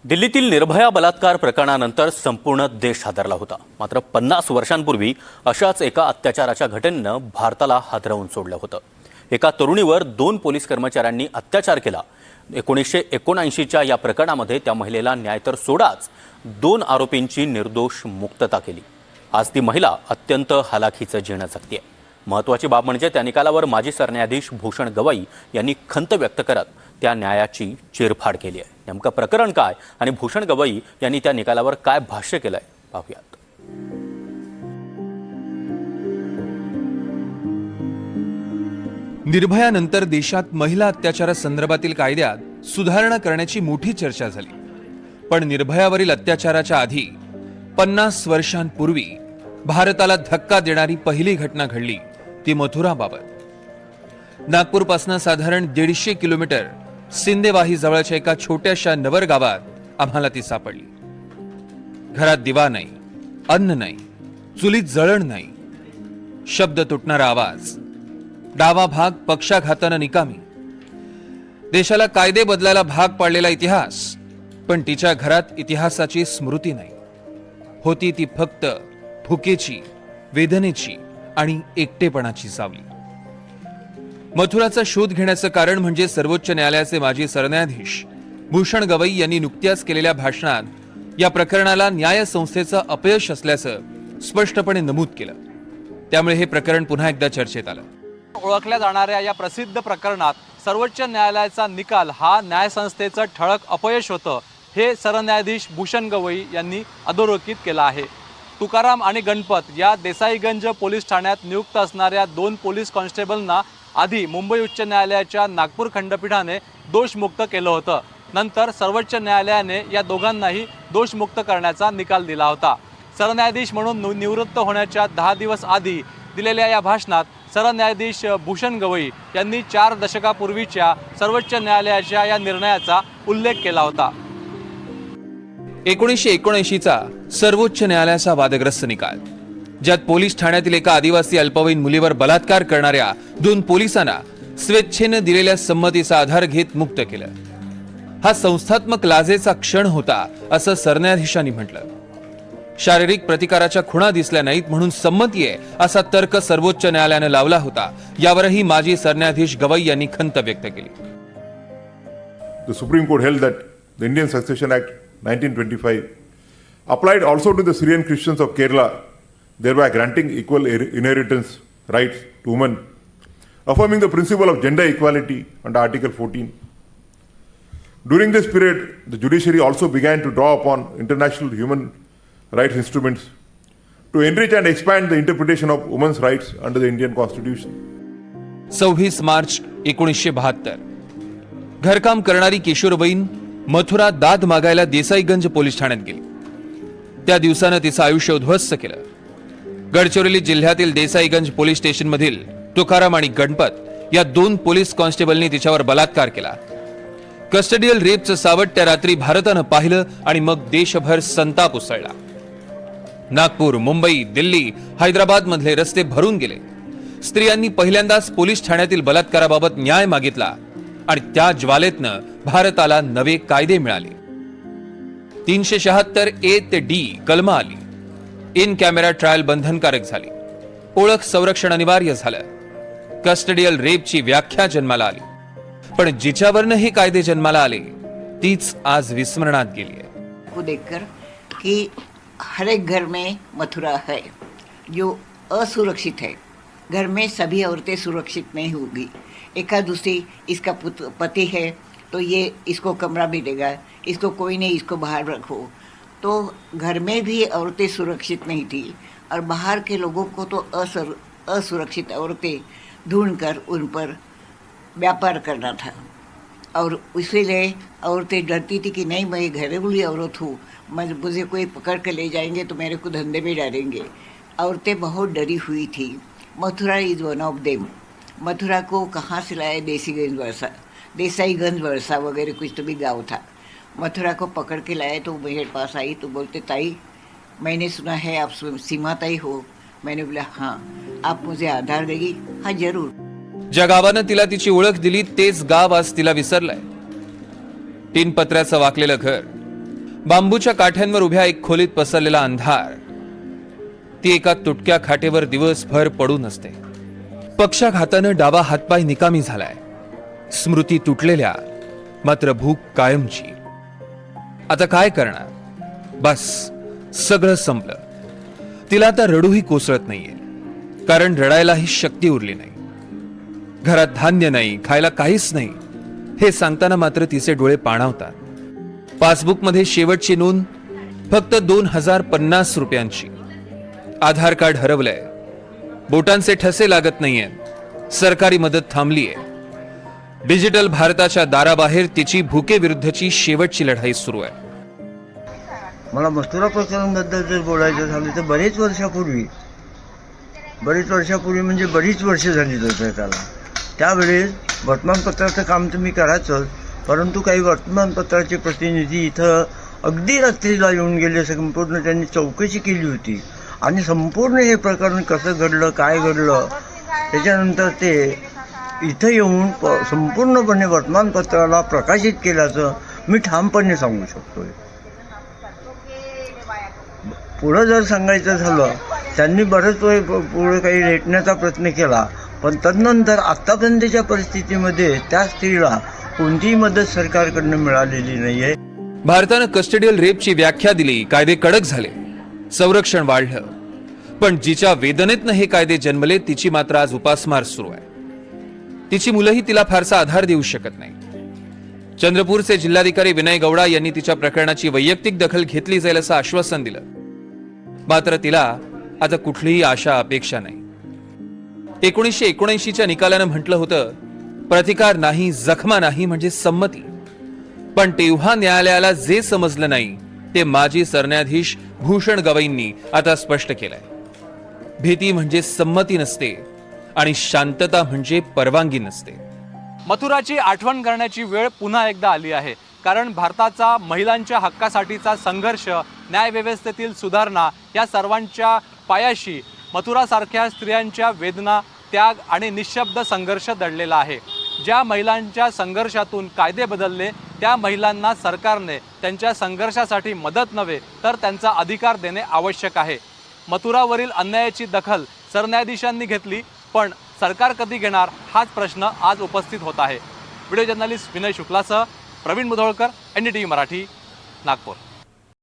दिल्लीतील निर्भया बलात्कार प्रकरणानंतर संपूर्ण देश हादरला होता। मात्र 50 वर्षांपूर्वी अशाच एका अत्याचाराच्या घटनेनं भारताला हादरवून सोडलं होतं। एका तरुणीवर 2 पोलीस कर्मचाऱ्यांनी अत्याचार केला। 1979च्या या प्रकरणामध्ये त्या महिलेला न्याय तर सोडाच, 2 आरोपींची निर्दोष मुक्तता केली। आज ती महिला अत्यंत हालाखीचं जीणं जगतेय। महत्त्वाची बाब म्हणजे त्या निकालावर माजी सरन्यायाधीश भूषण गवई यांनी खंत व्यक्त करत त्या न्यायाची चिरफाड केली आहे। नेमकं प्रकरण काय आणि भूषण गवई यांनी त्या निकालावर काय भाष्य केलंय पाहूयात। निर्भयानंतर देशात महिला अत्याचारासंदर्भातील कायद्यात सुधारणा करण्याची मोठी चर्चा झाली। पण निर्भयावरील अत्याचाराच्या आधी 50 वर्षांपूर्वी भारताला धक्का देणारी पहिली घटना घडली ती मथुराबाबत। नागपूरपासून साधारण 150 किलोमीटर सिंदेवाही जवळच्या एका छोट्याशा नवर गावात आम्हाला ती सापडली। घरात दिवा नाही, अन्न नाही, चुलीत जळण नाही, शब्द तुटणारा आवाज, डावा भाग पक्षाघातानं निकामी, देशाला कायदे बदलायला भाग पाडलेला इतिहास, पण तिच्या घरात इतिहासाची स्मृती नाही। होती ती फक्त भुकेची, वेदनेची आणि एकटेपणाची सावली। मथुराचा शोध घेण्याचं कारण म्हणजे सर्वोच्च न्यायालयाचे माजी सरन्यायाधीश भूषण गवई यांनी नुकत्याच केलेल्या भाषणात या प्रकरणाला न्याय संस्थेचं अपयश असल्याचं स्पष्टपणे नमूद केलं। त्यामुळे हे प्रकरण पुन्हा एकदा चर्चेत आलं। ओळखल्या जाणाऱ्या या प्रसिद्ध प्रकरणात सर्वोच्च न्यायालयाचा निकाल हा न्यायसंस्थेचं ठळक अपयश होतं, हे सरन्यायाधीश भूषण गवई यांनी अधोरेखित केलं आहे। तुकाराम आणि गणपत या देसाईगंज पोलीस ठाण्यात नियुक्त असणाऱ्या 2 पोलीस कॉन्स्टेबलना आधी मुंबई उच्च न्यायालयाच्या नागपूर खंडपीठाने दोषमुक्त केलं होतं। नंतर सर्वोच्च न्यायालयाने या दोघांनाही दोषमुक्त करण्याचा निकाल दिला होता। सरन्यायाधीश म्हणून निवृत्त होण्याच्या 10 दिवस आधी दिलेल्या या भाषणात सरन्यायाधीश भूषण गवई यांनी 4 दशकापूर्वीच्या सर्वोच्च न्यायालयाच्या या निर्णयाचा उल्लेख केला होता। 1979चा सर्वोच्च न्यायालयाचा वादग्रस्त निकाल, ज्यात पोलीस ठाण्यातील एका आदिवासी अल्पवयीन मुलीवर बलात्कार करणाऱ्या 2 पोलिसांना स्वेच्छेने दिलेल्या संमतीचा आधार घेत मुक्त केलं। हा संस्थात्मक लाजेचा क्षण होता असं सरन्यायाधीशांनी म्हटलं। शारीरिक प्रतिकाराच्या खुणा दिसल्या नाहीत म्हणून संमती आहे असा तर्क सर्वोच्च न्यायालयाने लावला होता। यावरही माजी सरन्यायाधीश गवई यांनी खंत व्यक्त केली। The Supreme Court held that the Indian Succession Act 1925 applied also to the Syrian Christians of Kerala, thereby granting equal inheritance rights to women, affirming the principle of gender equality under Article 14. During this period, the judiciary also began to draw upon international human rights instruments to enrich and expand the interpretation of women's rights under the Indian Constitution. 26 March 1972 घरकाम करणारी किशोरवयीन मथुरा दाद मागायला Desaiganj police ठाण्यात गेली। त्या दिवसानं तिचं आयुष्य उद्ध्वस्त केलं। गडचिरोली जिल्ह्यातील देसाईगंज पोलीस स्टेशन मधील तुकाराम आणि गणपत या 2 पोलीस कॉन्स्टेबलनी तिच्यावर बलात्कार केला। कस्टडियल रेपचं सावट त्या रात्री भारतानं पाहिलं आणि मग देशभर संताप उसळला। नागपूर, मुंबई, दिल्ली, हैदराबाद मधले रस्ते भरून गेले। स्त्रियांनी पहिल्यांदाच पोलीस ठाण्यातील बलात्काराबाबत न्याय मागितला आणि त्या ज्वालेतनं भारताला नवे कायदे मिळाले। 376 A ते D कलमं आली। इन कॅमेरा ट्रायल बंधनकारक झाली। ओळख संरक्षण अनिवार्य झालं। कस्टडियल रेपची व्याख्या जन्माला आली। पण जिच्यावरनं हे कायदे जन्माला आले तीच आज विस्मरणात गेली आहे। को देखकर कि हर एक घर में मथुरा है जो असुरक्षित है। घर में सभी औरतें सुरक्षित नहीं होगी। एका दूसरी, इसका पति है तो ये इसको कमरा भी देगा, इसको कोई नहीं, इसको बाहर रखो। तो घर में भी औरतें सुरक्षित नहीं थी और बाहर के लोगों को तो असुरक्षित औरतें ढूंढकर उन पर व्यापार करना था। और इसीलिए औरतें डरती थी कि नहीं, मैं घरेलू औरत हूँ, मुझे कोई पकड़ कर ले जाएंगे तो मेरे को धंधे में डालेंगे। औरतें बहुत डरी हुई थी। Mathura is one of them. Mathura को कहाँ से लाया? देसाईगंज वर्षा वगैरह कुछ तो भी गाँव था। मथुरा को पकड़ के लाए तो मेरे पास आई तो बोलते, ताई मैंने सुना है आप सीमा ताई हो। मैंने बोला हाँ, आप मुझे आधार देगी? हाँ जरूर। ज्या गावानं तिला तिची ओळख दिली तेच गाव आज तिला विसरलंय। 3 पत्र्याचं वाकलेलं घर, बांबूच्या काठ्यांवर उभ्या एक खोलीत पसरलेला अंधार, ती एका तुटक्या खाटेवर दिवसभर पडून असते. पक्षाघातानं डावा हातपाय निकामी झालाय. स्मृती तुटलेल्या, मात्र भूक कायमची. आता काय करणार? बस सगळं संपलं. तिला आता रडूही कोसळत नाहीये, कारण रडायलाही शक्ती उरली नाही. घरात धान्य नाही, खायला काहीच नाही हे सांगताना मात्र तिचे डोळे पाणावतात. पासबुकमध्ये शेवटची नोंद फक्त 2050 रुपयांची. आधार कार्ड हरवलंय, बोटांचे ठसे लागत नाहीयेत, सरकारी मदत थांबलीये. डिजिटल भारताच्या दाराबाहेर तिची भुकेविरुद्धची शेवटची लढाई सुरू आहे. मला मथुरा प्रकरणाबद्दल जर बोलायचं झालं तर बरेच वर्षापूर्वी म्हणजे बरीच वर्ष झाली होती त्याला. त्यावेळेस वर्तमानपत्राचं काम तर मी करायचंच, परंतु काही वर्तमानपत्राचे प्रतिनिधी इथं अगदी रात्रीला येऊन गेले. संपूर्ण त्यांनी चौकशी केली होती आणि संपूर्ण हे प्रकरण कसं घडलं, काय घडलं, त्याच्यानंतर ते इथं येऊन संपूर्णपणे वर्तमानपत्राला प्रकाशित केल्याचं मी ठामपणे सांगू शकतोय. पुढं जर सांगायचं झालं, त्यांनी बरेच वेळ पुढे काही रेटण्याचा प्रयत्न केला, पण तदनंतर आत्तापर्यंतच्या परिस्थितीमध्ये त्या स्त्रीला कोणतीही मदत सरकारकडनं मिळालेली नाहीये. भारतानं कस्टडियल रेपची व्याख्या दिली, कायदे कडक झाले, संरक्षण वाढलं. पण जिच्या वेदनेतनं हे कायदे जन्मले तिची मात्र आज उपासमार सुरू आहे. तिची मुलंही तिला फारसा आधार देऊ शकत नाही. चंद्रपूरचे जिल्हाधिकारी विनय गौडा यांनी तिच्या प्रकरणाची वैयक्तिक दखल घेतली जाईल असं आश्वासन दिलं. मात्र तिला आता कुठलीही आशा अपेक्षा नाही. 1979च्या निकालानं म्हटलं होतं, प्रतिकार नाही, जखमा नाही म्हणजे संमती. पण तेव्हा न्यायालयाला जे समजलं नाही ते माजी सरन्यायाधीश भूषण गवईंनी आता स्पष्ट केलंय. भीती म्हणजे संमती नसते आणि शांतता म्हणजे परवानगी नसते. मथुराची आठवण करण्याची वेळ पुन्हा एकदा आली आहे, कारण भारताचा महिलांच्या हक्कासाठीचा संघर्ष, न्यायव्यवस्थेतील सुधारणा या सर्वांच्या पायाशी मथुरासारख्या स्त्रियांच्या वेदना, त्याग आणि निःशब्द संघर्ष दडलेला आहे. ज्या महिलांच्या संघर्षातून कायदे बदलले त्या महिलांना सरकारने त्यांच्या संघर्षासाठी मदत नव्हे तर त्यांचा अधिकार देणे आवश्यक आहे. मथुरावरील अन्यायाची दखल सरन्यायाधीशांनी घेतली, पण सरकार कधी घेणार हाच प्रश्न आज उपस्थित होत आहे. व्हिडिओ जर्नलिस्ट विनय शुक्लासह प्रवीण मुधोळकर, NDTV मराठी, नागपूर.